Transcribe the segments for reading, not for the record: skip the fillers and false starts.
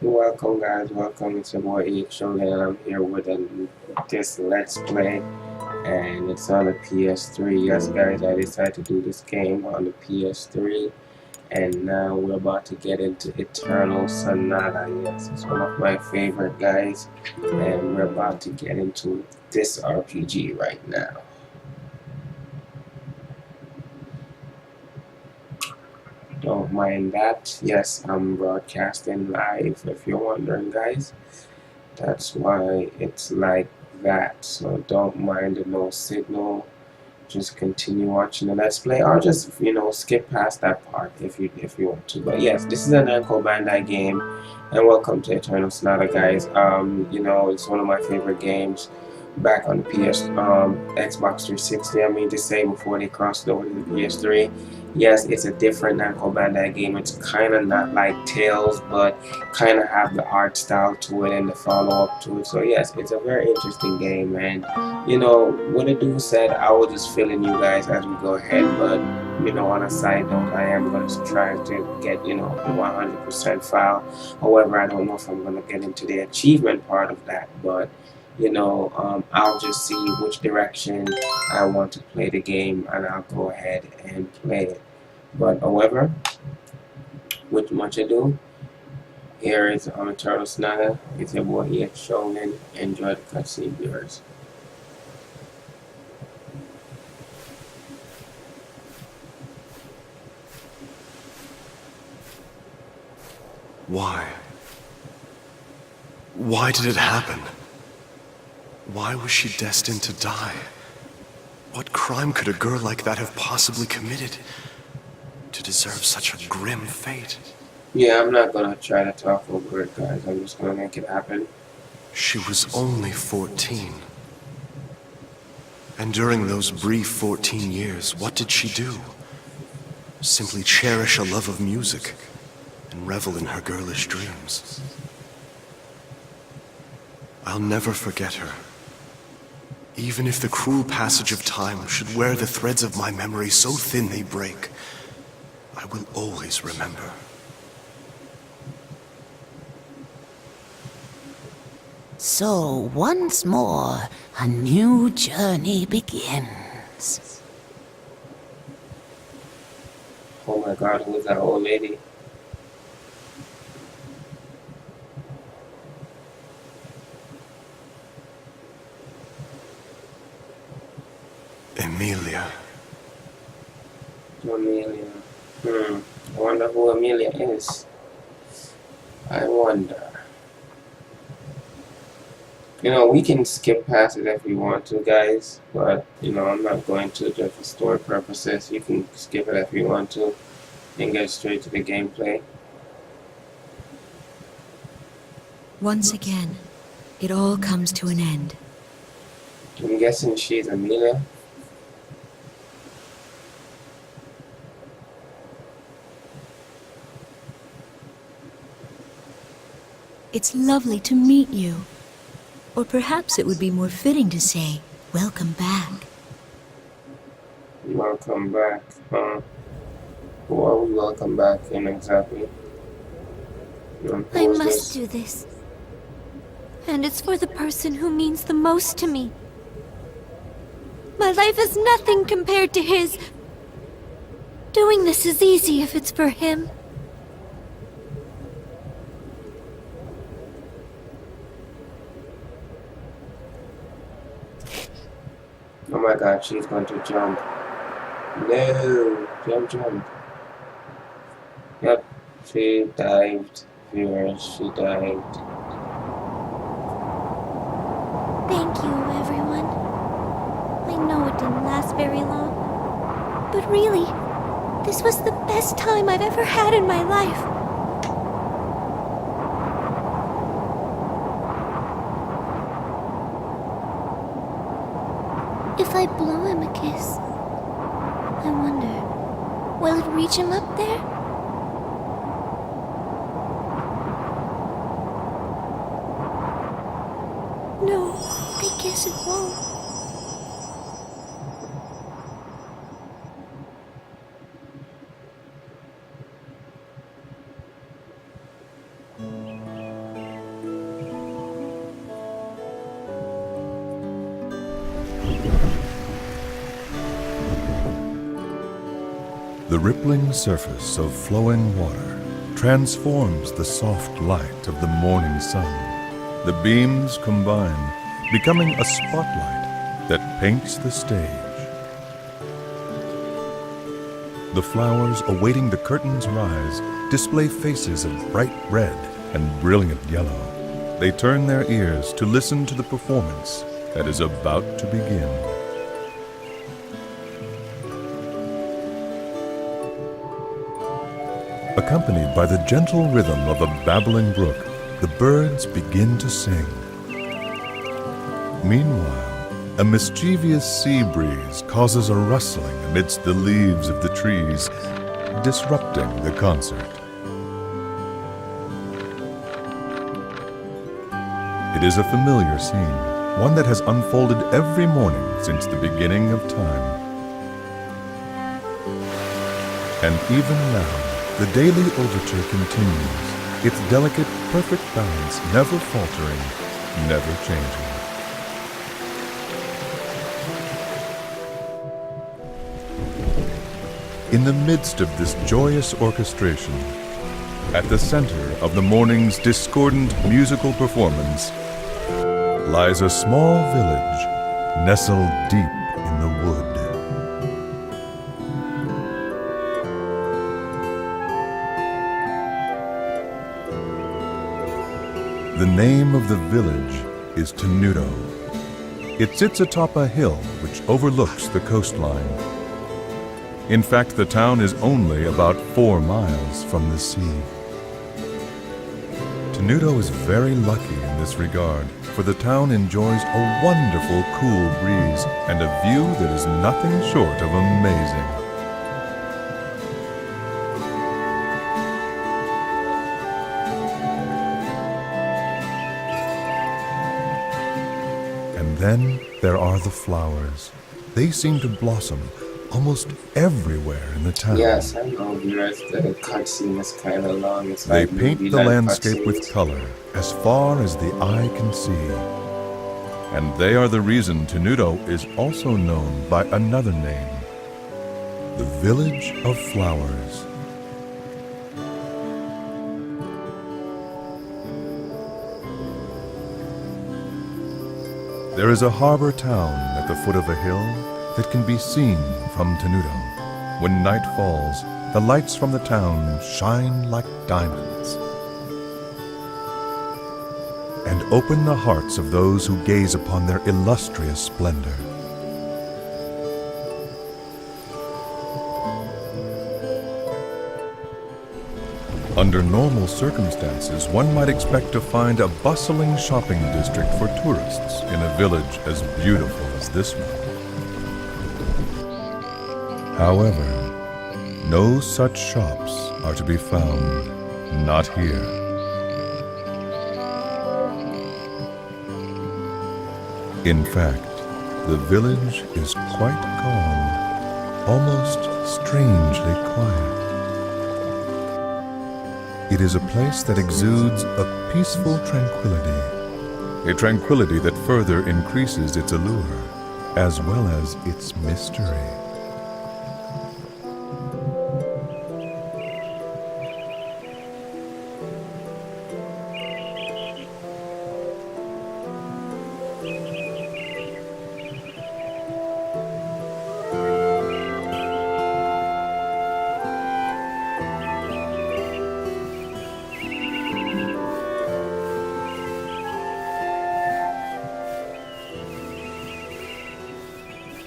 Welcome guys, welcome. It's your boy Show, and I'm here with this Let's Play, and it's on the PS3. Yes guys, I decided to do this game on the PS3, and now we're about to get into Eternal Sonata. Yes, it's one of my favorite guys, and we're about to get into this RPG right now. Don't mind that. Yes, I'm broadcasting live if you're wondering guys. That's why it's like that. So don't mind the no signal. Just continue watching the let's play, or just skip past that part if you want to. But yes, this is an Namco Bandai game, and welcome to Eternal Sonata, guys. It's one of my favorite games back on the Xbox 360. I mean to say, before they crossed over to the PS3. Yes, it's a different Namco Bandai game. It's kind of not like Tales, but kind of have the art style to it and the follow up to it. So yes, it's a very interesting game, and what the dude said, I will just fill in you guys as we go ahead. But on a side note, I am going to try to get the 100% file. However, I don't know if I'm going to get into the achievement part of that, but I'll just see which direction I want to play the game, and I'll go ahead and play it. But however, with much ado, here is Eternal Sonata. It's your boy Shonen. Enjoy the cutscene, viewers. Why? Why did it happen? Why was she destined to die? What crime could a girl like that have possibly committed to deserve such a grim fate? Yeah, I'm not gonna try to talk over it, guys. I'm just gonna make it happen. She was only 14. And during those brief 14 years, what did she do? Simply cherish a love of music and revel in her girlish dreams. I'll never forget her. Even if the cruel passage of time should wear the threads of my memory so thin they break, I will always remember. So once more, a new journey begins. Oh my god, who is that old lady? Emilia. Amelia. I wonder who Amelia is. I wonder. We can skip past it if we want to, guys. But, I'm not going to just for story purposes. You can skip it if you want to and get straight to the gameplay. Once again, it all comes to an end. I'm guessing she's Amelia. It's lovely to meet you. Or perhaps it would be more fitting to say, welcome back. Welcome back, huh? Who are we welcome back in exactly? I must do this. And it's for the person who means the most to me. My life is nothing compared to his. Doing this is easy if it's for him. Oh my god, she's going to jump. No! Jump. Yep, she dived. Viewers, she dived. Thank you, everyone. I know it didn't last very long. But really, this was the best time I've ever had in my life. If I blow him a kiss, I wonder, will it reach him up there? No, I guess it won't. The rippling surface of flowing water transforms the soft light of the morning sun. The beams combine, becoming a spotlight that paints the stage. The flowers awaiting the curtain's rise display faces of bright red and brilliant yellow. They turn their ears to listen to the performance that is about to begin. Accompanied by the gentle rhythm of a babbling brook, the birds begin to sing. Meanwhile, a mischievous sea breeze causes a rustling amidst the leaves of the trees, disrupting the concert. It is a familiar scene, one that has unfolded every morning since the beginning of time. And even now, the daily overture continues, its delicate, perfect balance never faltering, never changing. In the midst of this joyous orchestration, at the center of the morning's discordant musical performance, lies a small village nestled deep in the wood. The name of the village is Tenuto. It sits atop a hill which overlooks the coastline. In fact, the town is only about 4 miles from the sea. Tenuto is very lucky in this regard, for the town enjoys a wonderful cool breeze and a view that is nothing short of amazing. And then there are the flowers. They seem to blossom almost everywhere in the town. Yes, I know. The cutscene is kind of long. It's They like paint movie the landscape cutscenes. with color as far as the eye can see. And they are the reason Tenuto is also known by another name, the Village of Flowers. There is a harbor town at the foot of a hill that can be seen from Tenuto. When night falls, the lights from the town shine like diamonds and open the hearts of those who gaze upon their illustrious splendor. Under normal circumstances, one might expect to find a bustling shopping district for tourists in a village as beautiful as this one. However, no such shops are to be found, not here. In fact, the village is quite calm, almost strangely quiet. It is a place that exudes a peaceful tranquility, a tranquility that further increases its allure, as well as its mystery.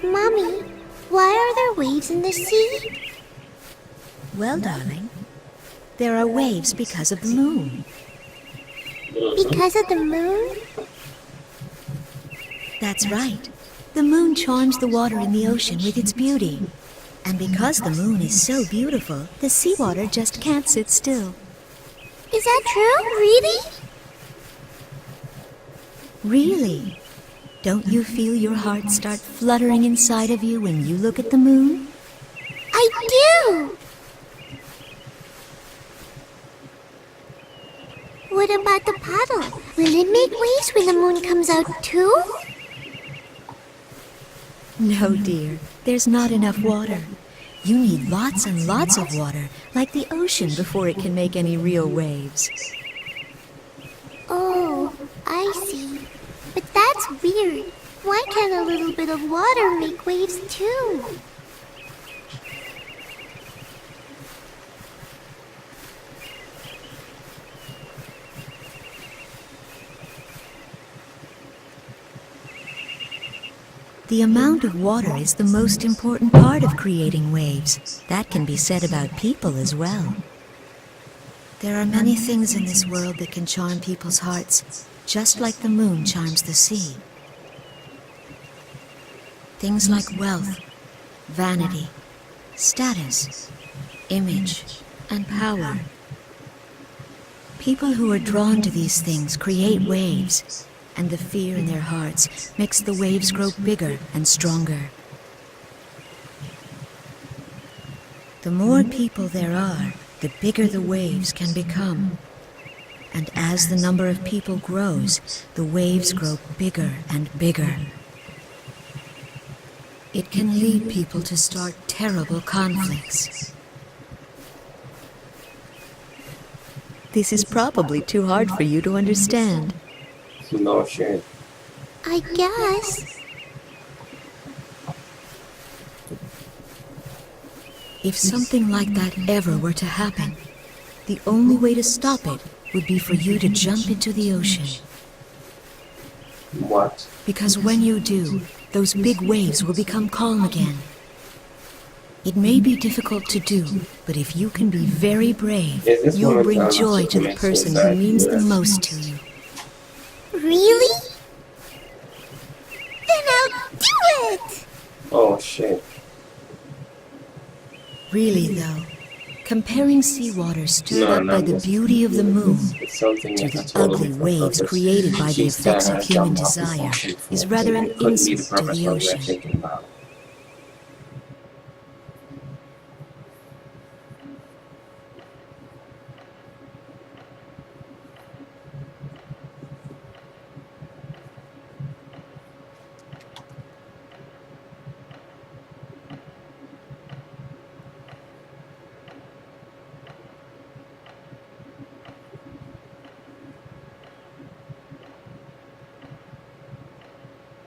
Mommy, why are there waves in the sea? Well, darling, there are waves because of the moon. Because of the moon? That's right. The moon charms the water in the ocean with its beauty. And because the moon is so beautiful, the seawater just can't sit still. Is that true? Really? Really? Don't you feel your heart start fluttering inside of you when you look at the moon? I do! What about the puddle? Will it make waves when the moon comes out too? No, dear. There's not enough water. You need lots and lots of water, like the ocean, before it can make any real waves. Oh, I see. But that's weird. Why can't a little bit of water make waves too? The amount of water is the most important part of creating waves. That can be said about people as well. There are many things in this world that can charm people's hearts, just like the moon charms the sea. Things like wealth, vanity, status, image, and power. People who are drawn to these things create waves, and the fear in their hearts makes the waves grow bigger and stronger. The more people there are, the bigger the waves can become. And as the number of people grows, the waves grow bigger and bigger. It can lead people to start terrible conflicts. This is probably too hard for you to understand. No shit. I guess. If something like that ever were to happen, the only way to stop it would be for you to jump into the ocean. What? Because when you do, those big waves will become calm again. It may be difficult to do, but if you can be very brave, you'll bring joy to the person who means the most to you. Really? Then I'll do it! Oh shit. Really though, comparing seawater stirred up by the beauty of the moon to the ugly waves created by the effects of human desire is rather an insult to the ocean.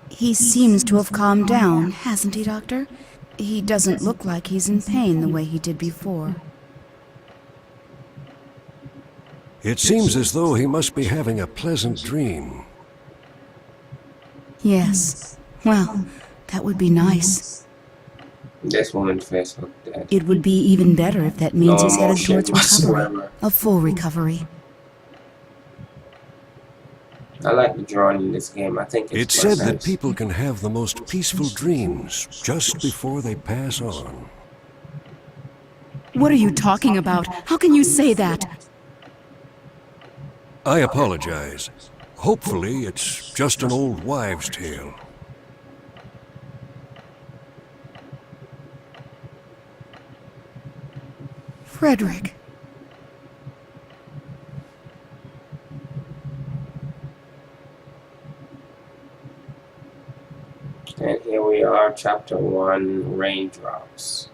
He seems to have calmed down, hasn't he, Doctor? He doesn't look like he's in pain the way he did before. It seems as though he must be having a pleasant dream. Yes. Well, that would be nice. This woman's face looked dead. It would be even better if that means he's headed towards recovery. whatsoever. A full recovery. I like the drawing in this game. I think It's said that people can have the most peaceful dreams just before they pass on. What are you talking about? How can you say that? I apologize. Hopefully, it's just an old wives' tale. Frederick. And here we are, chapter 1, Raindrops.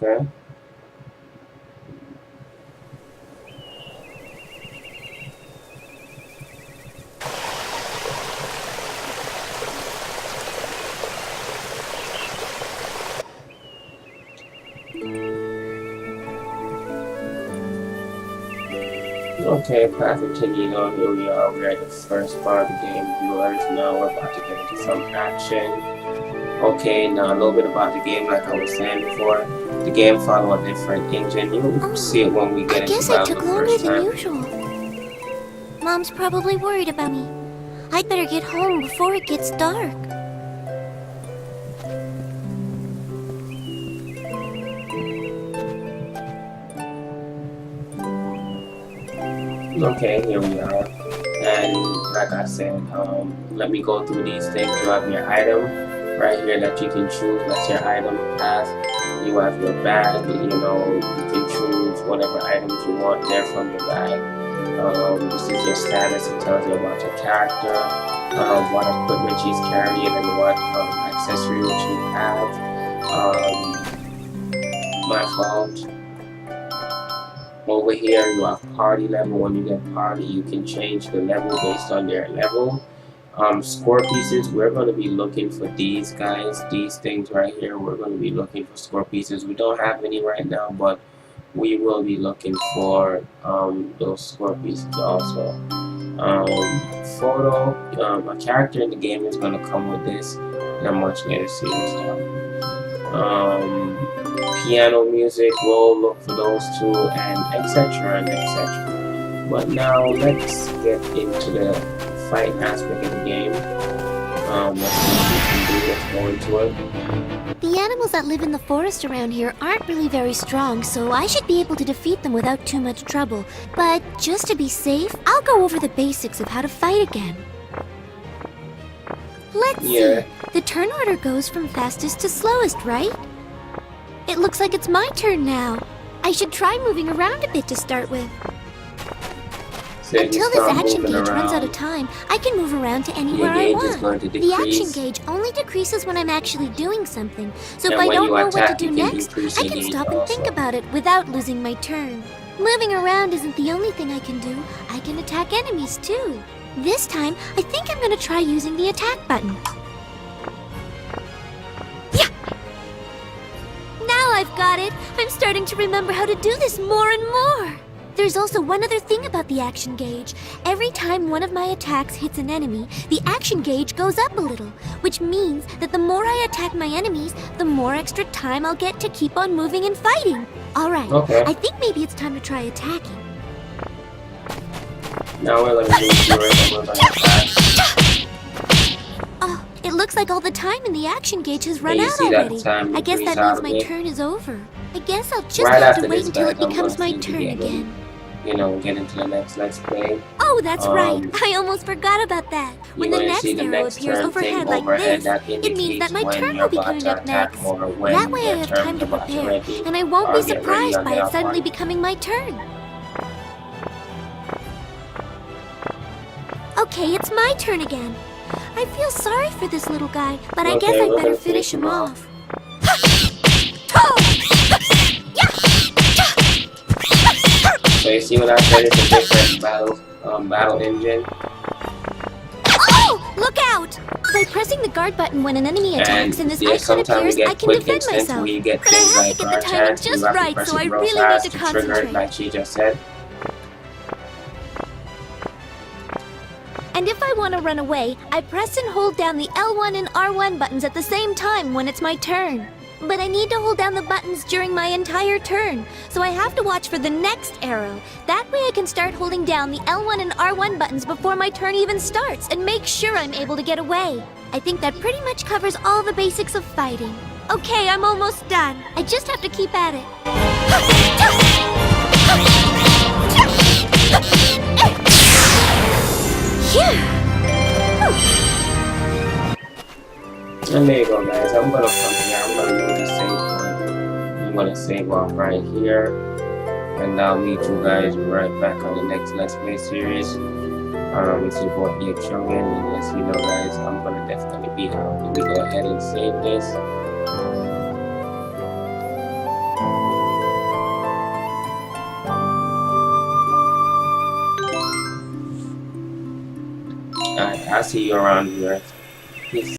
Okay. Okay, path continued on. Here we are. We're at the first part of the game, viewers. Now we're about to get into some action. Okay, now a little bit about the game, like I was saying before. The game follows a different engine. You'll see it when we get into I guess I battle took the longer first than time. usual. Mom's probably worried about me. I'd better get home before it gets dark. Okay, here we are. And like I said, let me go through these things. You have your item right here that you can choose. That's your item path. You have your bag. You know, you can choose whatever items you want there from your bag. This is your status. It tells you about your character, what equipment she's carrying, and what accessories you have. my fault. Over here you have party level. When you get party, you can change the level based on their level. Score pieces, we're going to be looking for these guys, these things right here. We're going to be looking for score pieces. We don't have any right now, but we will be looking for those score pieces also. Photo, a character in the game is going to come with this in a much later series stuff. Piano music, we'll look for those two, and etc. and etc. But now let's get into the fight aspect of the game. Let's see what we can do. Let's go into it. The animals that live in the forest around here aren't really very strong, so I should be able to defeat them without too much trouble. But just to be safe, I'll go over the basics of how to fight again. Let's see. The turn order goes from fastest to slowest, right? It looks like it's my turn now. I should try moving around a bit to start with. Until this action gauge runs out of time, I can move around to anywhere I want. The action gauge only decreases when I'm actually doing something, so if I don't know what to do next, I can stop and think about it without losing my turn. Moving around isn't the only thing I can do. I can attack enemies too. This time, I think I'm gonna try using the attack button. Yeah! Now I've got it! I'm starting to remember how to do this more and more! There's also one other thing about the action gauge. Every time one of my attacks hits an enemy, the action gauge goes up a little, which means that the more I attack my enemies, the more extra time I'll get to keep on moving and fighting. Alright, I think maybe it's time to try attacking. Now we're gonna do it, we're gonna attack. Oh, it looks like all the time in the action gauge has run out already. I guess that means my turn is over. I guess I'll just have to wait until it becomes my turn again. You know, get into the next Let's Play. Oh, that's right. I almost forgot about that. When the next arrow appears overhead like this, it means that my turn will be coming up next. That way I have time to prepare, and I won't be surprised by it suddenly becoming my turn. Okay, it's my turn again. I feel sorry for this little guy, but I guess I better finish him off. So you see what I said? It's a different battle engine. Oh! Look out! By pressing the guard button when an enemy attacks and this icon appears, I can defend myself. But I have to get the timing just right, so I really need to concentrate. Like she just said. And if I want to run away, I press and hold down the L1 and R1 buttons at the same time when it's my turn. But I need to hold down the buttons during my entire turn, so I have to watch for the next arrow. That way I can start holding down the L1 and R1 buttons before my turn even starts and make sure I'm able to get away. I think that pretty much covers all the basics of fighting. Okay, I'm almost done. I just have to keep at it. And there you go, guys. I'm gonna come here. I'm gonna do the same point. I'm gonna save off right here, and I'll meet you guys right back on the next Let's Play series. It's your boy EternalSonata, and as you know, guys, I'm gonna definitely be out. Let me go ahead and save this. Alright, I'll see you around here. Peace.